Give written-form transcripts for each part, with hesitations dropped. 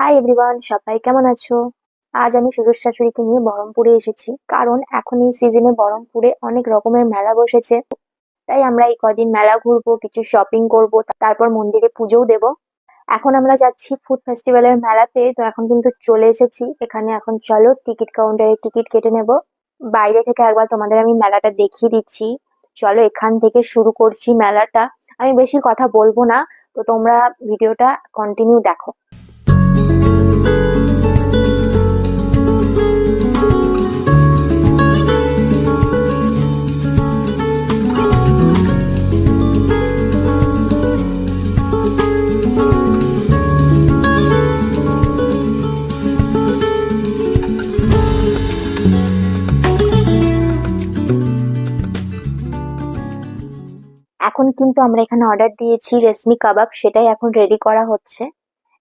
Hi everyone, সবাই কেমন আছো? আজ আমি শ্বশুর শাশুড়িকে নিয়ে বহরমপুরে এসেছি, কারণ এখন এই সিজনে বহরমপুরে অনেক রকমের মেলা বসেছে। তাই আমরা এই কদিন মেলা ঘুরবো, কিছু শপিং করব, তারপর মন্দিরে পুজোও দেব। এখন আমরা যাচ্ছি ফুড ফেস্টিভ্যালের মেলাতে। তো এখন কিন্তু চলে এসেছি এখানে। এখন চলো টিকিট কাউন্টারে টিকিট কেটে নেব। বাইরে থেকে একবার তোমাদের আমি মেলাটা দেখিয়ে দিচ্ছি। চলো এখান থেকে শুরু করছি মেলাটা। আমি বেশি কথা বলবো না, তো তোমরা ভিডিওটা কন্টিনিউ দেখো। এখন কিন্তু আমরা এখানে অর্ডার দিয়েছি রেশমি কাবাব, সেটাই এখন রেডি করা হচ্ছে।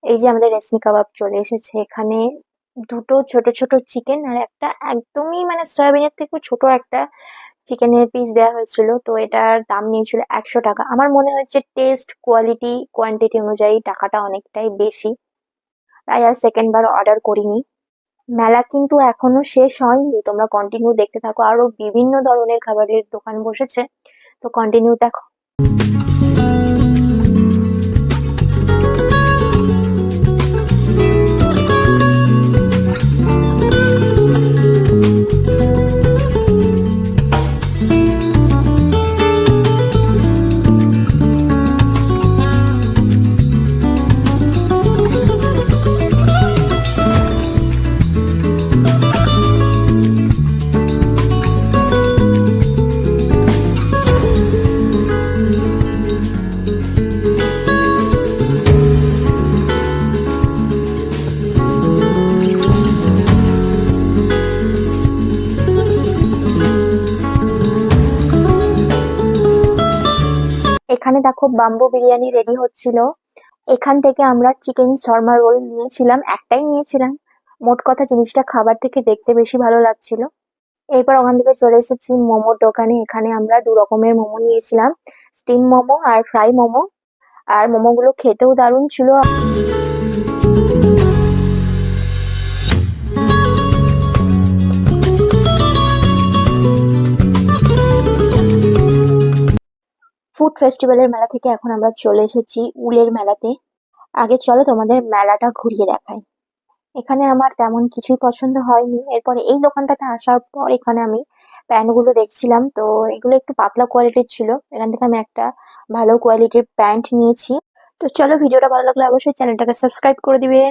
এই যে আমাদের রেশমি কাবাব চলে এসেছে। এখানে দুটো ছোট ছোট চিকেন আর একটা একদমই মানে সয়াবিনের থেকে ছোট একটা চিকেনের পিস দেওয়া হয়েছিল। তো এটার দাম নিয়েছিল 100 টাকা। আমার মনে হচ্ছে টেস্ট, কোয়ালিটি, কোয়ান্টিটি অনুযায়ী টাকাটা অনেকটাই বেশি, তাই আর সেকেন্ড বার অর্ডার করিনি। মেলা কিন্তু এখনো শেষ হয়নি, তোমরা কন্টিনিউ দেখতে থাকো। আরো বিভিন্ন ধরনের খাবারের দোকান বসেছে, তো কন্টিনিউ দেখো। এখানে দেখো বাম্বু বিরিয়ানি রেডি হচ্ছিল। এখান থেকে আমরা চিকেন শর্মা রোল নিয়েছিলাম, একটাই নিয়েছিলাম। মোট কথা জিনিসটা খাবার থেকে দেখতে বেশি ভালো লাগছিল। এরপর ওখান থেকে চলে এসেছি মোমোর দোকানে। এখানে আমরা 2 রকমের মোমো নিয়েছিলাম, স্টিম মোমো আর ফ্রাই মোমো। আর মোমোগুলো খেতেও দারুণ ছিল। ফুড ফেস্টিভ্যালের মেলা থেকে এখন আমরা চলে এসেছি উলের মেলাতে। আগে চলো তোমাদের মেলাটা ঘুরিয়ে দেখাই। এখানে আমার তেমন কিছুই পছন্দ হয়নি। এরপরে এই দোকানটাতে আসার পর এখানে আমি প্যান্টগুলো দেখছিলাম, তো এগুলো একটু পাতলা কোয়ালিটির ছিল। এখান থেকে আমি একটা ভালো কোয়ালিটির প্যান্ট নিয়েছি। তো চলো, ভিডিওটা ভালো লাগলে অবশ্যই চ্যানেলটাকে সাবস্ক্রাইব করে দিবে।